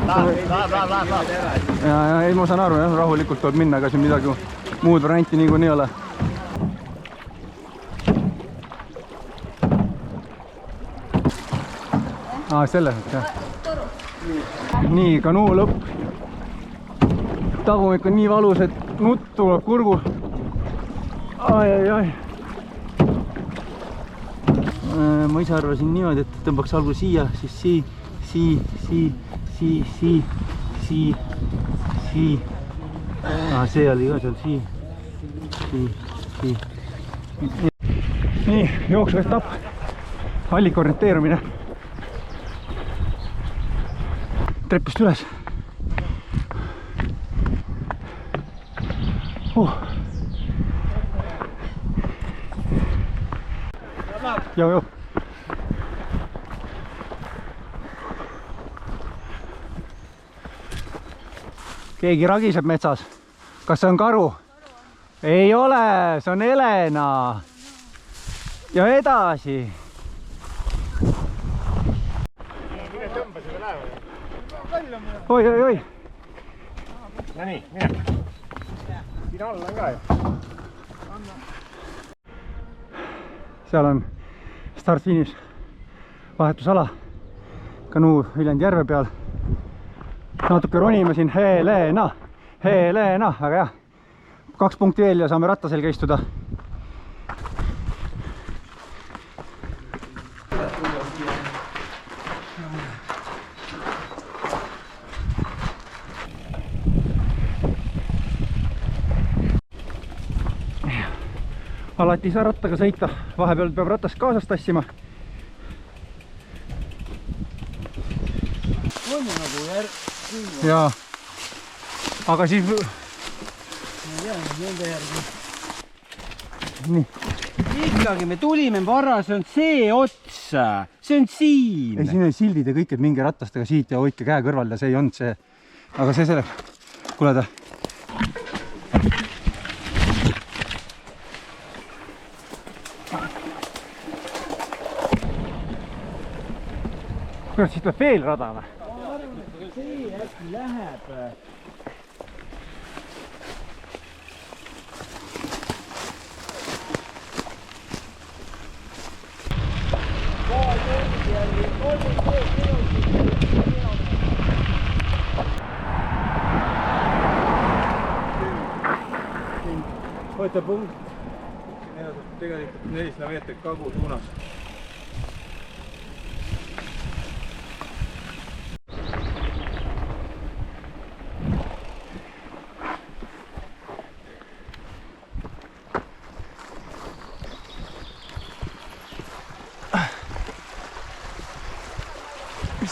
ja ei, ma saan aru jah, rahulikult tuleb minna, aga siin midagi muud varianti niikuinii ei ole. Selles jah. Nii, kanuu lõpp. Tagumik on nii valus, et nutt tuleb kurgu. Ai. Ma ise arvasin niimoodi, et tõmbaks algul siia, siis sii. See oli ka seal sii. Nii, jooksu etapp. Allika orienteerumine. Treppist üles. Joo. Keegi ragiseb metsas. Kas see on karu? Ei ole, see on Helena. Ja edasi. Oi. No nii, mine. Siin alla on ka ju. Seal on start-finish vahetusala. Kanuu Viljandi järve peal. Natuke ronime siin. Helena. Aga jah. 2 punkti veel ja saame ratta selga istuda. Alati ei saa rattaga sõita, vahepeal peab ratast kaasas tassima. On nagu jaa, aga siis... Ma tean, nende järgi. Nii. Ikkagi me tulime vara, see on see ots, see on siin. Ei, siin oli sildid ja kõik, et mingi ratastega siit ja hoidke käe kõrval ja see ei olnud see. Aga see selle... Kuule ta... Kurat, siit tuleb veel rada või? Ma arvan, et see äkki läheb. Võta punkt. Tegelikult 400 meetrit kagu suunas.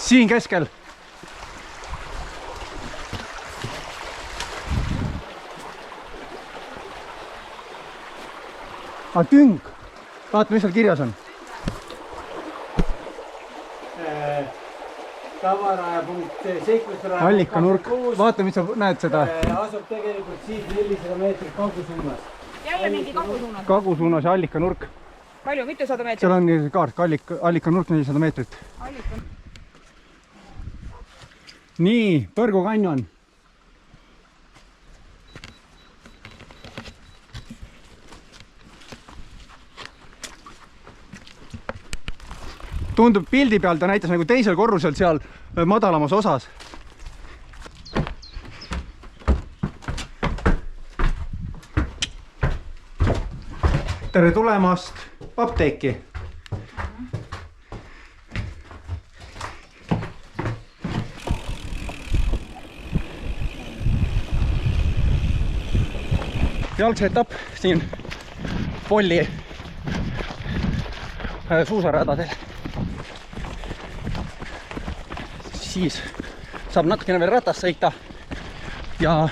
Siin keskel. Tüng. Vaata, mis seal kirjas on. Tavaraja.c, seiklusraja. Allika nurk. Vaata, mis sa näed seda. Asub tegelikult siit 400 meetrit kagusuunas. Jälle mingi kagusuunas. Kagusuunas ja Allika nurk. Palju, mitu 100 meetrit? Seal on kaart, Allika nurk 400 meetrit. Allika. Nii, Põrgu kanjon. Tundub pildi peal, ta näitas nagu teisel korrusel seal madalamas osas. Tere tulemast apteeki. Jalgseetapp siin Polli suusaradadel. Siis saab natukene veel ratast sõita ja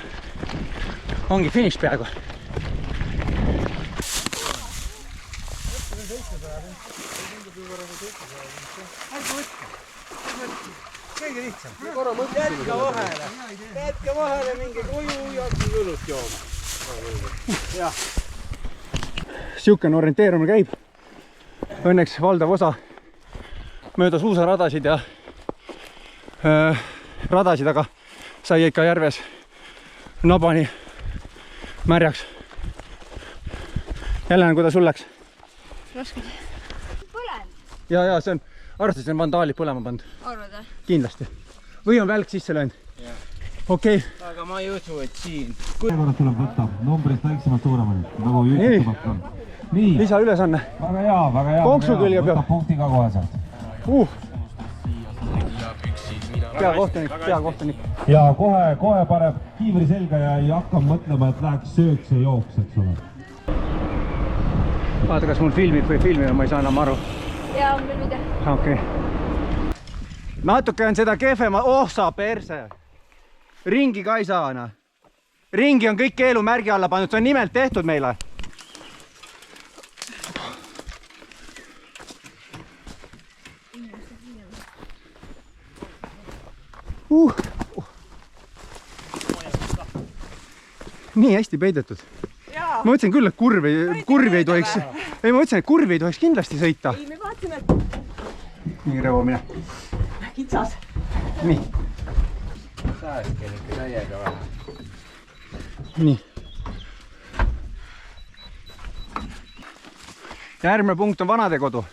ongi finiš peaaegu. Kõige lihtsam. Jätka vahele, minge koju ja õlut jooma. Siukene orienteerumine käib. Õnneks valdav osa mööda suusaradasid ja radasid, aga sai ikka järves nabani märjaks. Jälle, kuidas sul läks? Raske. Põlend. Ja see on, arvestades on vandaalid põlema pandud. Arvad või? Kindlasti. Või on välk sisse löönud? Okei. Aga ma ei usu, et siin. Korras tuleb võtta numbrist väiksemad suuremad, nagu YouTube on. Nii. Lisaülesanne. Väga hea. Konksu külje peal. Võta punkti ka kohe sealt. Peakohtunik. Ja kohe paneb kiivri selga ja ei hakka mõtlema, et läheks sööks ja jooks, eks ole. Vaata, kas mul filmib või filmib, ma ei saa enam aru. Jaa, on veel video. Okei. Natuke on seda kehvema, sa perse. Ringi ka ei saa, noh. Ringi on kõik keelumärgi alla pandud, see on nimelt tehtud meile. Nii hästi peidetud. Ma mõtlesin küll, et kurvi ei tohiks. Ei, ma mõtlesin, et kurvi ei tohiks kindlasti sõita. Ei, me vaatasime, et... Nii reomine. Kitsas. Nii. Sääsken ikka täiega vähe. Nii. Järgmine punkt on Vanadekodu.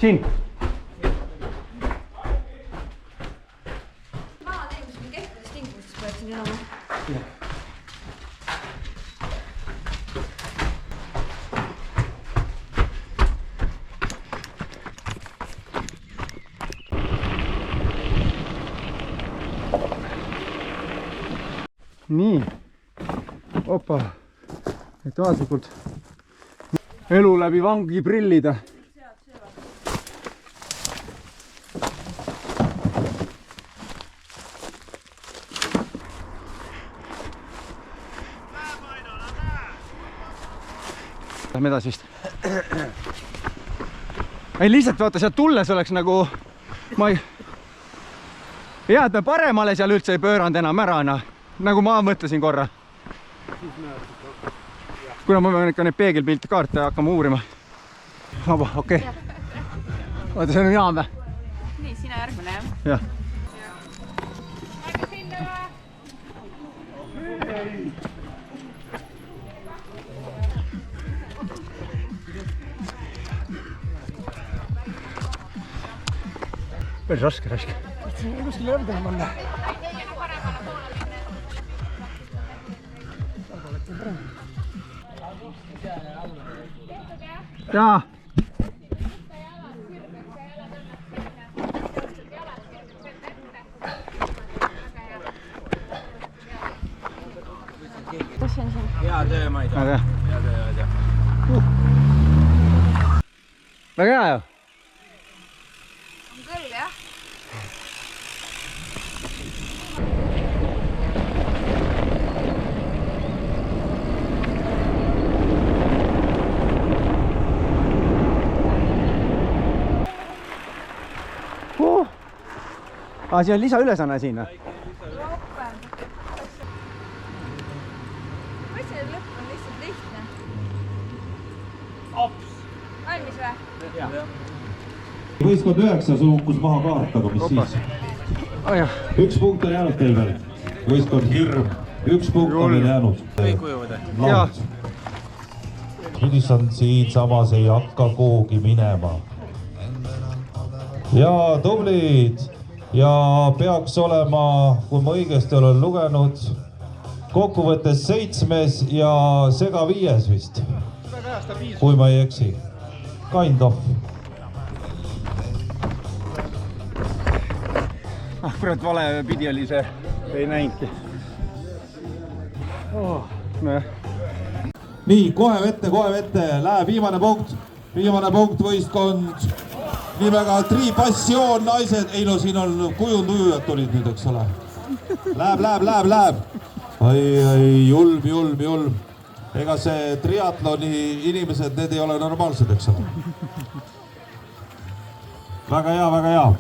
Siin. Nii. Opa. Taaslikult. Elu läbi vangi prillida. Lähme edasi vist. Ei, lihtsalt vaata, sealt tulles oleks nagu... Ma ei... Hea, et me paremale seal üldse ei pööranud enam ära, nagu ma mõtlesin korra. Kuna ma pean ikka neid peegelpilte kaarte hakkama uurima. Vaba, okei. Vaata, see on jaam või? Nii, sina järgmine, jah? Jah. Päris raske. Kuskil lõrdele panna. Jaa. Hea töö, ma ei tea. Hea töö. Väga hea ju. On küll, jah. Siin on lisaülesanne siin. Mõtlesin, et lõpp on lihtsalt lihtne. Ops. Valmis või? Võistkond 9 suukus maha kaart, aga mis siis? Üks punkt on jäänud teil veel. Võistkond Hirm. Üks punkt on veel jäänud. Kõik ujuvad. Laud. Hüdisson siin samas ei hakka kuhugi minema. Ja tublid! Ja peaks olema, kui ma õigesti olen lugenud, kokkuvõttes 7. ja sega 5. vist. Kui ma ei eksi. Kind of. Kurat, vale pidi oli see. Ei näinudki. Nii, kohe vette. Läheb viimane punkt. Viimane punkt võistkond. Nimega Tripassioon naised. Ei no siin on kujundujujad tulid nüüd, eks ole. Läheb. Ai, julm. Ega see triatloni inimesed, need ei ole normaalsed, eks ole. Väga hea.